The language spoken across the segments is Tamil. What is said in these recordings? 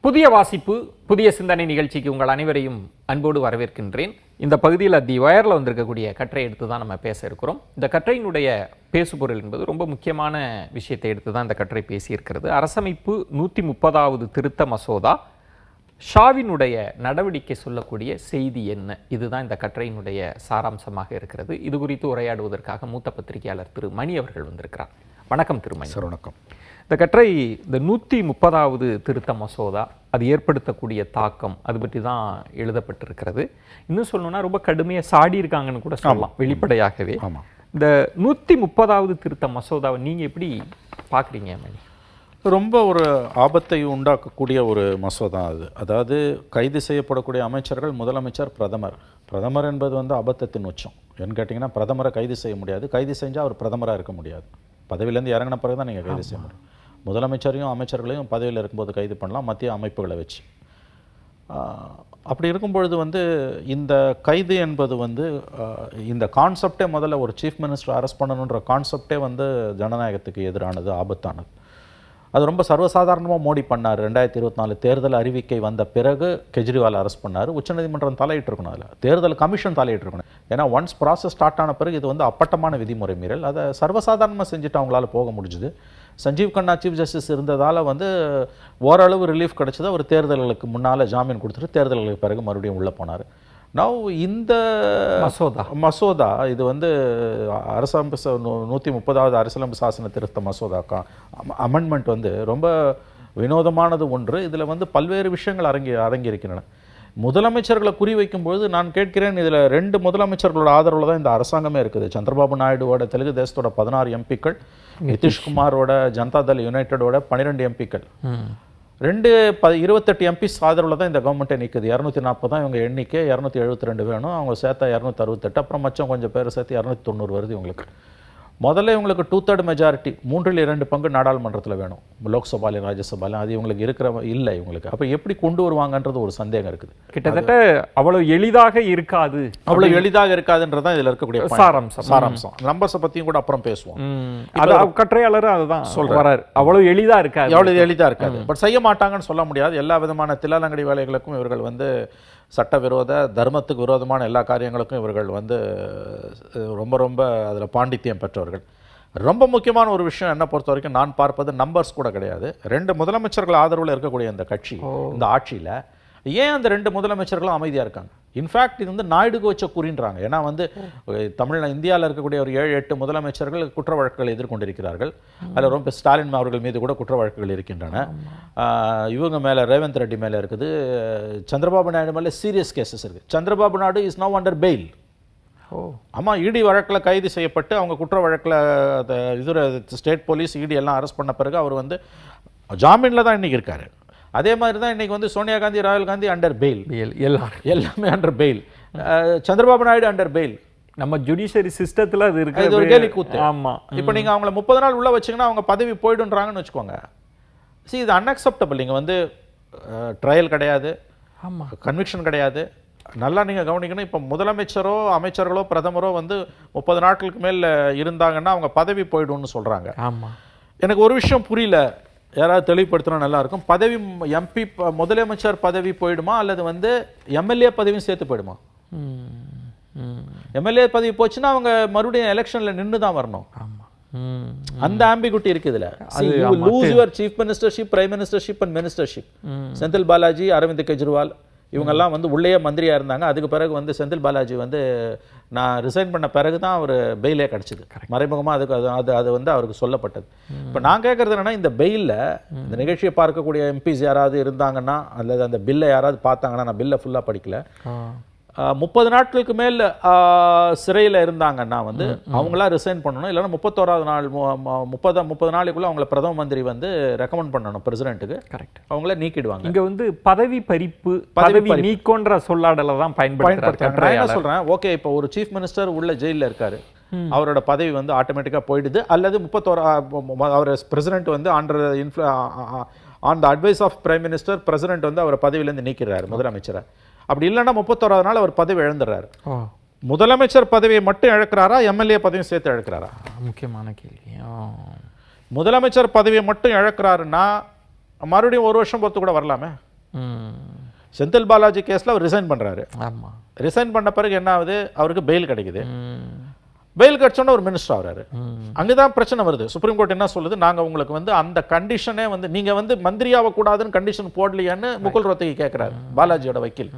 புதிய வாசிப்பு புதிய சிந்தனை நிகழ்ச்சிக்கு உங்கள் அனைவரையும் அன்போடு வரவேற்கின்றேன். இந்த பகுதியில் தி வயரில் வந்திருக்கக்கூடிய கட்டுரை எடுத்து தான் நம்ம பேச இருக்கிறோம். இந்த கட்டுரையினுடைய பேசுபொருள் என்பது ரொம்ப முக்கியமான விஷயத்தை எடுத்து தான் இந்த கட்டுரை பேசியிருக்கிறது. அரசமைப்பு 130வது திருத்த மசோதா ஷாவினுடைய நடவடிக்கை சொல்லக்கூடிய செய்தி என்ன, இதுதான் இந்த கட்டுரையினுடைய சாராம்சமாக இருக்கிறது. இது குறித்து உரையாடுவதற்காக மூத்த பத்திரிகையாளர் திரு மணி அவர்கள் வந்திருக்கிறார். வணக்கம் திருமணி. சார் வணக்கம். இந்த கட்டுரை இந்த 130வது திருத்த மசோதா அது ஏற்படுத்தக்கூடிய தாக்கம் அது பற்றி தான் எழுதப்பட்டிருக்கிறது. இன்னும் சொல்லணும்னா ரொம்ப கடுமையாக சாடி இருக்காங்கன்னு கூட சொல்லலாம் வெளிப்படையாகவே. இந்த 130வது திருத்த மசோதாவை நீங்கள் எப்படி பார்க்குறீங்க மணி? ரொம்ப ஒரு ஆபத்தை உண்டாக்கக்கூடிய ஒரு மசோதா அது. அதாவது கைது செய்யப்படக்கூடிய அமைச்சர்கள் முதலமைச்சர், பிரதமர் என்பது வந்து அபத்தத்தின் உச்சம். என்ன கேட்டிங்கன்னா, பிரதமரை கைது செய்ய முடியாது. கைது செஞ்சால் அவர் பிரதமராக இருக்க முடியாது. பதவியிலேருந்து இறங்கின பிறகு தான் நீங்கள் கைது செய்ய முடியும். முதலமைச்சரையும் அமைச்சர்களையும் பதவியில் இருக்கும்போது கைது பண்ணலாம், மத்திய அமைப்புகளை வச்சு. அப்படி இருக்கும் பொழுது வந்து இந்த கைது என்பது வந்து இந்த கான்செப்டே முதல்ல ஒரு சீஃப் மினிஸ்டர் அரெஸ்ட் பண்ணணுன்ற கான்செப்டே வந்து ஜனநாயகத்துக்கு எதிரானது, ஆபத்தானது. அது ரொம்ப சர்வசாதாரணமாக மோடி பண்ணார். 2024 தேர்தல் அறிவிக்கை வந்த பிறகு கெஜ்ரிவால் அரெஸ்ட் பண்ணார். உச்சநீதிமன்றம் தலையிட்டு இருக்கணும், அதில் தேர்தல் கமிஷன் தலையிட்டு இருக்கணும். ஏன்னா ஒன்ஸ் ப்ராசஸ் ஸ்டார்ட் ஆன பிறகு இது வந்து அப்பட்டமான விதிமுறை மீறல். அதை சர்வசாதாரணமாக செஞ்சுட்டு அவங்களால போக முடிஞ்சுது. சஞ்சீவ் கண்ணா சீஃப் ஜஸ்டிஸ் இருந்ததால் வந்து ஓரளவு ரிலீஃப் கிடச்சது. அவர் தேர்தல்களுக்கு முன்னால் ஜாமீன் கொடுத்துட்டு தேர்தல்களுக்கு பிறகு மறுபடியும் உள்ளே போனார். நவ் இந்த மசோதா இது வந்து அரசமைப்பு 130வது அரசியலமைப்பு சாசன திருத்த மசோதா அமெண்ட்மெண்ட் வந்து ரொம்ப வினோதமானது ஒன்று. இதில் வந்து பல்வேறு விஷயங்கள் அடங்கியிருக்கின்றன. முதலமைச்சர்களை குறிவைக்கும்போது நான் கேட்கிறேன், இதில் 2 முதலமைச்சர்களோட ஆதரவில் தான் இந்த அரசாங்கமே இருக்குது. சந்திரபாபு நாயுடுவோட தெலுங்கு தேசத்தோட 16 எம்பிக்கள், நிதிஷ்குமாரோட ஜனதாதள் யுனைடெடோட 12 எம்பிக்கள், 28 எம்பிஸ் ஆதரவில் தான் இந்த கவர்மெண்ட்டை நிற்குது. 240 தான் இவங்க எண்ணிக்கை, 272 வேணும். அவங்க சேர்த்தா 268, அப்புறம் மச்சம் கொஞ்சம் பேர் சேர்த்து 290 வருது இவங்களுக்கு. முதல்ல இவங்களுக்கு 2/3 மெஜாரிட்டி, 3/2 பங்கு நாடாளுமன்றத்தில் வேணும், லோக்சபாலையும் ராஜ்யசபாலையும். அது இவங்களுக்கு இல்லை இவங்களுக்கு. அப்போ எப்படி கொண்டு வருவாங்கன்றது ஒரு சந்தேகம் இருக்குது. கிட்டத்தட்ட அவ்வளவு எளிதாக இருக்காது, அவ்வளவு எளிதாக இருக்காதுன்றதான் இதில் இருக்கக்கூடிய சாராம்சம். நம்பர்ஸை பற்றியும் கூட அப்புறம் பேசுவோம். கட்டுரையாளர் அதுதான் சொல்றாரு, அவ்வளவு எளிதா இருக்காது. பட் செய்ய மாட்டாங்கன்னு சொல்ல முடியாது. எல்லா விதமான தில்லாலங்கடி வேலைகளுக்கும் இவர்கள் வந்து சட்டவிரோத, தர்மத்துக்கு விரோதமான எல்லா காரியங்களுக்கும் இவர்கள் வந்து ரொம்ப அதில் பாண்டித்தியம் பெற்றவர்கள். ரொம்ப முக்கியமான ஒரு விஷயம் என்ன பொறுத்த வரைக்கும் நான் பார்ப்பது நம்பர்ஸ் கூட கிடையாது. 2 முதலமைச்சர்கள் ஆதரவில் இருக்கக்கூடிய இந்த கட்சி, இந்த ஆட்சியில் ஏன் அந்த 2 முதலமைச்சர்களும் அமைதியாக இருக்காங்க? இன்ஃபேக்ட் இது வந்து நாயுடுக்கு வச்ச குறின்றாங்க. ஏன்னா வந்து இந்தியாவில் இருக்கக்கூடிய ஒரு 7-8 முதலமைச்சர்கள் குற்ற வழக்குகள் எதிர்கொண்டிருக்கிறார்கள். அதில் ரொம்ப ஸ்டாலின் அவர்கள் மீது கூட குற்ற வழக்குகள் இருக்கின்றன. இவங்க மேலே, ரேவந்த் ரெட்டி மேலே இருக்குது. சந்திரபாபு நாயுடு மேலே சீரியஸ் கேசஸ் இருக்குது. Chandrababu Naidu is now under bail. ஆமாம், இடி வழக்கில் கைது செய்யப்பட்டு அவங்க குற்ற வழக்கில் ஸ்டேட் போலீஸ், இடி எல்லாம் அரெஸ்ட் பண்ண பிறகு அவர் வந்து ஜாமீனில் தான் இன்றைக்கி இருக்கார். அதே மாதிரி தான் இன்றைக்கி வந்து சோனியா காந்தி, ராகுல் காந்தி அண்டர் பெயில், எல்லாமே under bail. Chandrababu Naidu under bail. நம்ம ஜுடிஷியரி சிஸ்டத்தில் அது இருக்கு, இது ஒரு கேலி கூத்து. ஆமாம், இப்போ நீங்கள் அவங்கள 30 நாள் உள்ளே வச்சிங்கன்னா அவங்க பதவி போய்டுன்றாங்கன்னு வச்சுக்கோங்க. இது அன்அக்செப்டபிள். நீங்கள் வந்து ட்ரையல் கிடையாது, ஆமாம், கன்விக்ஷன் கிடையாது. நல்லா நீங்கள் கவனிக்கணும். இப்போ முதலமைச்சரோ அமைச்சர்களோ பிரதமரோ வந்து 30 நாட்களுக்கு மேல் இருந்தாங்கன்னா அவங்க பதவி போய்டும்னு சொல்கிறாங்க. ஆமாம், எனக்கு ஒரு விஷயம் புரியல, யாராவது தெளிவுபடுத்தினா நல்லா இருக்கும். பதவி எம்பி முதலமைச்சர் பதவி போயிடுமா அல்லது வந்து எம்எல்ஏ பதவியும் சேர்த்து போயிடுமா? எம்எல்ஏ பதவி போச்சுன்னா அவங்க மறுபடியும் எலெக்ஷன்ல நின்று தான் வரணும். அந்த ஆம்பிகுட்டி இருக்கு இதுல. Lose your chief ministership, prime ministership and ministership. Senthil Balaji, Arvind Kejriwal இவங்கெல்லாம் வந்து உள்ளே மந்திரியாக இருந்தாங்க. அதுக்கு பிறகு வந்து செந்தில் பாலாஜி வந்து நான் ரிசைன் பண்ண பிறகு தான் அவர் பெயிலே கிடச்சிது. மறைமுகமாக அது வந்து அவருக்கு சொல்லப்பட்டது. இப்போ நான் கேட்குறது என்னென்னா, இந்த பெயிலில் இந்த நிகழ்ச்சியை பார்க்கக்கூடிய எம்பிஸ் யாராவது இருந்தாங்கன்னா அல்லது அந்த பில்லை யாராவது பார்த்தாங்கன்னா, நான் பில்லை ஃபுல்லாக படிக்கல, 30 நாட்களுக்கு மேல் சிறையில் இருந்தாங்கன்னா வந்து அவங்களா ரிசைன் பண்ணணும். இல்லைன்னா 31வது நாள் 30 நாளைக்குள்ள அவங்கள பிரதம மந்திரி வந்து ரெக்கமெண்ட் பண்ணணும் பிரசிடென்ட்டுக்கு. கரெக்ட், அவங்கள நீக்கிடுவாங்க. இங்கே வந்து பதவி பறிப்பு, பதவி நீக்கோன்ற சொல்லாடலை தான் பயன்படுத்துறாங்க. என்ன சொல்கிறேன், ஓகே, இப்போ ஒரு சீஃப் மினிஸ்டர் உள்ள ஜெயிலில் இருக்காரு, அவரோட பதவி வந்து ஆட்டோமேட்டிக்காக போயிடுது. அல்லது 31 அவர் பிரசிடென்ட் வந்து on the advice of prime minister president வந்து அவர் பதவியிலேருந்து நீக்கிறார் முதலமைச்சரை. அப்படி இல்லைன்னா 31வது நாள் அவர் பதவி இழந்துடுறாரு. முதலமைச்சர் பதவியை மட்டும் இழக்கிறாரா, எம்எல்ஏ பதவியும் சேர்த்து இழக்கிறாரா? முக்கியமான கேள்வி. முதலமைச்சர் பதவியை மட்டும் இழக்கிறாருன்னா மறுபடியும் 1 வருஷம் பொறுத்து கூட வரலாமே. செந்தில் பாலாஜி கேஸில் அவர் ரிசைன் பண்ணுறாரு. ஆமாம். ரிசைன் பண்ண பிறகு என்ன ஆகுது, அவருக்கு பெயில் கிடைக்குது. பெயில் கிடைச்சோன்னா ஒரு மினிஸ்டர் ஆகிறாரு. அங்கே தான் பிரச்சனை வருது. சுப்ரீம் கோர்ட் என்ன சொல்லுது, நாங்கள் உங்களுக்கு வந்து அந்த கண்டிஷனே வந்து நீங்கள் வந்து மந்திரியாகக்கூடாதுன்னு கண்டிஷன் போடலையான்னு முகுல் ரோத்தகி கேட்குறாரு பாலாஜியோட வக்கீல்.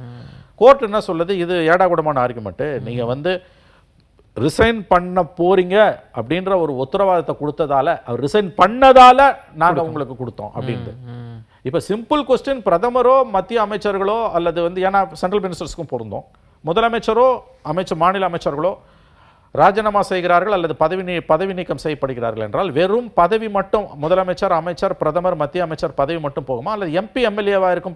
கோர்ட் என்ன சொல்லுது, இது ஏடாகூடமான ஆர்குமெண்ட்டு, நீங்கள் வந்து ரிசைன் பண்ண போறீங்க அப்படின்ற ஒரு உத்தரவாதத்தை கொடுத்ததால, அவர் ரிசைன் பண்ணதால நாங்கள் உங்களுக்கு கொடுத்தோம் அப்படின்ட்டு. இப்போ சிம்பிள் கொஸ்டின், பிரதமரோ மத்திய அமைச்சர்களோ அல்லது வந்து ஏன்னா சென்ட்ரல் மினிஸ்டர்ஸ்க்கும் பொருந்தும், முதலமைச்சரோ மாநில அமைச்சர்களோ ராஜினாமா செய்கிறார்கள் அல்லது பதவி நீக்கம் செய்யப்படுகிறார்கள் என்றால் வெறும் பதவி மட்டும், முதலமைச்சர், அமைச்சர், பிரதமர், மத்திய அமைச்சர் பதவி மட்டும் போகுமா, அல்லது எம்பி எம்எல்ஏவா இருக்கும்,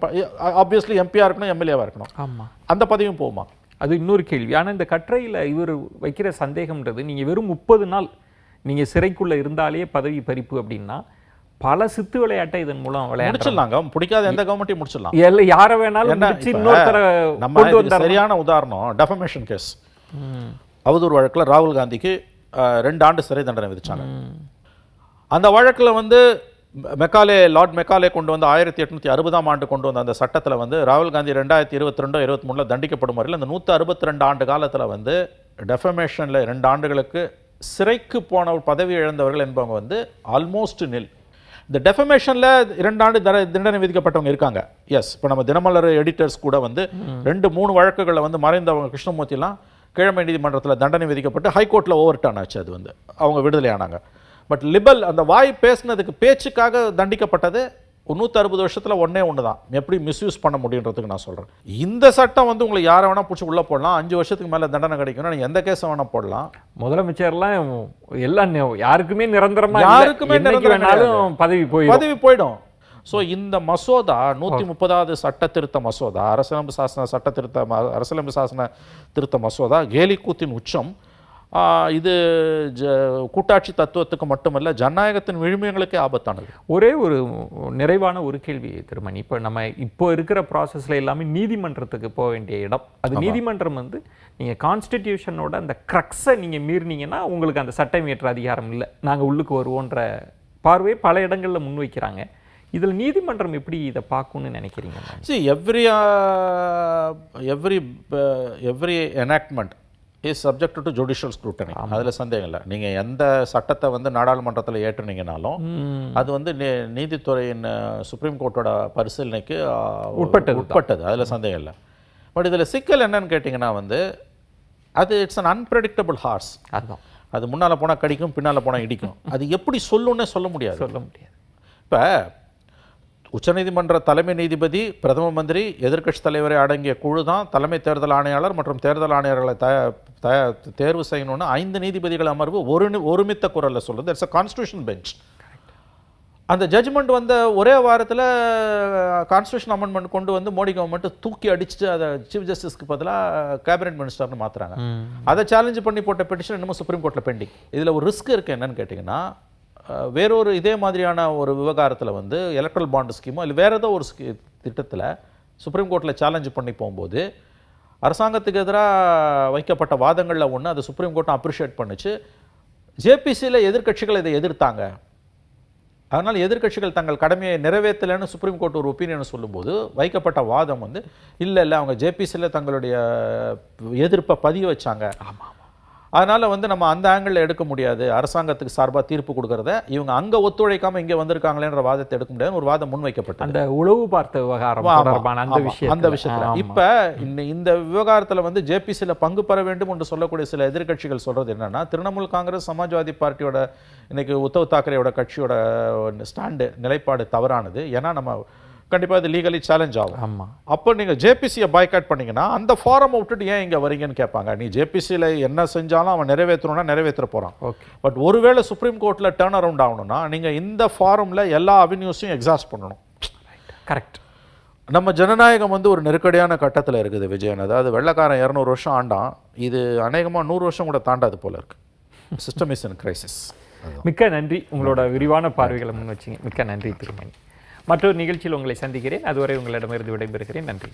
ஆப்வியஸ்லி எம்பியா இருக்கணும், எம்எல்ஏவா இருக்கணும், ஆமா, அந்த பதவியும் போகுமா? அது இன்னொரு கேள்வி. ஆனால் இந்த கட்டுரையில் இவர் வைக்கிற சந்தேகம்ன்றது, நீங்கள் வெறும் 30 நாள் நீங்கள் சிறைக்குள்ளே இருந்தாலே பதவி பறிப்பு அப்படின்னா பல சித்து விளையாட்டை இதன் மூலம் முடிச்சிடலாங்க. பிடிக்காத எந்த கவர்மெண்ட்டையும் முடிச்சிடலாம். இல்லை, யாரை வேணாலும் நம்ம சரியான உதாரணம் டெஃபமேஷன் கேஸ். அவதூறு வழக்கில் ராகுல் காந்திக்கு 2 ஆண்டு சிறை தண்டனை விதிச்சாங்க. அந்த வழக்கில் வந்து லார்ட் மெக்காலே கொண்டு வந்து 1860ஆம் ஆண்டு கொண்டு வந்த அந்த சட்டத்தில் வந்து ராகுல் காந்தி 2022-23 தண்டிக்கப்படும் வரையில் அந்த 162 ஆண்டு காலத்தில் வந்து டெஃபமேஷனில் 2 ஆண்டுகளுக்கு சிறைக்கு போன பதவி இழந்தவர்கள் என்பவங்க வந்து ஆல்மோஸ்ட் நில். இந்த டெஃபமேஷனில் 2 ஆண்டு தண்டனை விதிக்கப்பட்டவங்க இருக்காங்க. எஸ், இப்போ நம்ம தினமலர் எடிட்டர்ஸ் கூட வந்து 2-3 வழக்குகளில் வந்து மறைந்தவங்க கிருஷ்ணமூர்த்திலாம் கீழமை நீதிமன்றத்தில் தண்டனை விதிக்கப்பட்டு ஹைகோர்ட்டில் ஓவர் டர்ன் ஆச்சு. அது வந்து அவங்க விடுதலை ஆனாங்க. பட் லிபல் அந்த வாய் பேசினதுக்கு பேச்சுக்காக தண்டிக்கப்பட்டது 160 வருஷத்தில் ஒன்று தான். எப்படி மிஸ்யூஸ் பண்ண முடியுன்றதுக்கு நான் சொல்கிறேன். இந்த சட்டம் வந்து உங்களுக்கு யாரை வேணால் பிடிச்சி உள்ளே போடலாம், 5 வருஷத்துக்கு மேலே தண்டனை கிடைக்கணும், நீங்கள் எந்த கேஸை வேணால் போடலாம். முதலமைச்சர்லாம் எல்லாம் யாருக்குமே நிரந்தரமாக, யாருக்குமே நிரந்தரம் பதவி போயிடும். ஸோ இந்த மசோதா 130வது சட்ட திருத்த மசோதா, அரசியலமைப்பு சாசன திருத்த மசோதா கேலிக்கூத்தின் உச்சம். இது கூட்டாட்சி தத்துவத்துக்கு மட்டுமல்ல, ஜனநாயகத்தின் விழுமியங்களுக்கே ஆபத்தானது. ஒரே ஒரு நிறைவான ஒரு கேள்வி திருமணி, இப்போ இருக்கிற ப்ராசஸில் எல்லாமே நீதிமன்றத்துக்கு போக வேண்டிய இடம். அது நீதிமன்றம் வந்து நீங்கள் கான்ஸ்டிடியூஷனோட அந்த க்ரக்ஸை நீங்கள் மீறினீங்கன்னா உங்களுக்கு அந்த சட்டம் இயற்ற அதிகாரம் இல்லை, நாங்கள் உள்ளுக்கு வருவோன்ற பார்வையை பல இடங்களில் முன்வைக்கிறாங்க. இதில் நீதிமன்றம் எப்படி இதை பார்க்கும்னு நினைக்கிறீங்க? Every enactment is subject to judicial scrutiny. அதில் சந்தேகம் இல்லை. நீங்கள் எந்த சட்டத்தை வந்து நாடாளுமன்றத்தில் ஏற்றுனீங்கனாலும் அது வந்து நீதித்துறையின் சுப்ரீம் கோர்ட்டோட பரிசீலனைக்கு உட்பட்டது. அதில் சந்தேகம் இல்லை. பட் இதில் சிக்கல் என்னன்னு கேட்டிங்கன்னா வந்து அது இட்ஸ் அன் அன்பிரடிக்டபிள் ஹார்ஸ். அது முன்னால் போனால் கடிக்கும், பின்னால் போனால் இடிக்கும். அது எப்படி சொல்ல முடியாது. இப்போ உச்சநீதிமன்ற தலைமை நீதிபதி, பிரதம மந்திரி, எதிர்க்கட்சி தலைவரை அடங்கிய குழு தான் தலைமை தேர்தல் ஆணையாளர் மற்றும் தேர்தல் ஆணையர்களை தேர்வு செய்யணும்னு 5 நீதிபதிகள் அமர்வு ஒருமித்த குரலில் சொல்லுது. It's a constitution bench. அந்த ஜட்ஜ்மெண்ட் வந்த ஒரே வாரத்தில் கான்ஸ்டியூஷன் அமெண்ட்மெண்ட் கொண்டு வந்து மோடி கவர்மெண்ட் தூக்கி அடிச்சுட்டு அதை சீஃப் ஜஸ்டிஸ்க்கு பதிலாக கேபினெட் மினிஸ்டர்னு மாற்றுறாங்க. அதை சேலஞ்சு பண்ணி போட்ட பெட்டிஷன் இன்னமும் சுப்ரீம் கோர்ட்டில் பெண்டிங். இதில் ஒரு ரிஸ்க் இருக்குது. என்னன்னு கேட்டிங்கன்னா, வேறொரு இதே மாதிரியான ஒரு விவகாரத்தில் வந்து எலக்ட்ரல் பாண்ட் ஸ்கீமோ இல்லை வேறு ஏதோ ஒரு திட்டத்தில் சுப்ரீம் கோர்ட்டில் சேலஞ்சு பண்ணி போகும்போது அரசாங்கத்துக்கு எதிராக வைக்கப்பட்ட வாதங்களில் ஒன்று அதை சுப்ரீம் கோர்ட்டும் அப்ரிஷியேட் பண்ணிச்சு. ஜேபிசியில் எதிர்க்கட்சிகள் இதை எதிர்த்தாங்க. அதனால் எதிர்க்கட்சிகள் தங்கள் கடமையை நிறைவேற்றலைன்னு சுப்ரீம் கோர்ட் ஒரு ஒப்பீனியன் சொல்லும்போது வைக்கப்பட்ட வாதம் வந்து இல்லை அவங்க ஜேபிசியில் தங்களுடைய எதிர்ப்பை பதிய வச்சாங்க. அதனால் வந்து நம்ம அந்த ஆங்கிளில் எடுக்க முடியாது, அரசாங்கத்துக்கு சார்பாக தீர்ப்பு கொடுக்கறத இவங்க அங்கே ஒத்துழைக்காமல் இங்கே வந்திருக்காங்களேன்ற வாதத்தை எடுக்க முடியாது ஒரு வாதம் முன்வைக்கப்பட்டது. அந்த உளவு பார்த்த விவகாரம் அந்த விஷயத்தில் இப்போ இந்த விவகாரத்தில் வந்து ஜேபிசியில் பங்கு பெற வேண்டும் என்று சொல்லக்கூடிய சில எதிர்க்கட்சிகள் சொல்கிறது என்னன்னா, திரிணாமுல் காங்கிரஸ், சமாஜ்வாதி பார்ட்டியோட இன்னைக்கு உத்தவ் தாக்கரேயோட கட்சியோட நிலைப்பாடு தவறானது. ஏன்னா நம்ம கண்டிப்பாக இது லீகலி சேலஞ்ச் ஆகும். அப்போ நீங்கள் ஜேபிசியை பாய்காட் பண்ணீங்கன்னா அந்த ஃபாரமை விட்டுட்டு ஏன் இங்கே வரீங்கன்னு கேட்பாங்க. நீ ஜேபிசியில் என்ன செஞ்சாலும் அவன் நிறைவேற்றணும்னா நிறைவேற்ற போகிறான். பட் ஒருவேளை சுப்ரீம் கோர்ட்டில் டேர்ன் அரவுண்ட் ஆகணும்னா நீங்கள் இந்த ஃபாரமில் எல்லா அவென்யூஸையும் எக்ஸாஸ்ட் பண்ணணும். கரெக்ட். நம்ம ஜனநாயகம் வந்து ஒரு நெருக்கடியான கட்டத்தில் இருக்குது விஜயன். அதாவது வெள்ளைக்காரன் 200 வருஷம் ஆண்டான், இது அநேகமாக 100 வருஷம் கூட தாண்டாது போல இருக்கு. System is in crisis. மிக்க நன்றி, உங்களோட விரிவான பார்வைகளை முன் வச்சிங்க. மிக்க நன்றி திருமணி. மற்றொரு நிகழ்ச்சியில் உங்களை சந்திக்கிறேன். அதுவரை உங்களிடமிருந்து விடைபெறுகிறேன். நன்றி.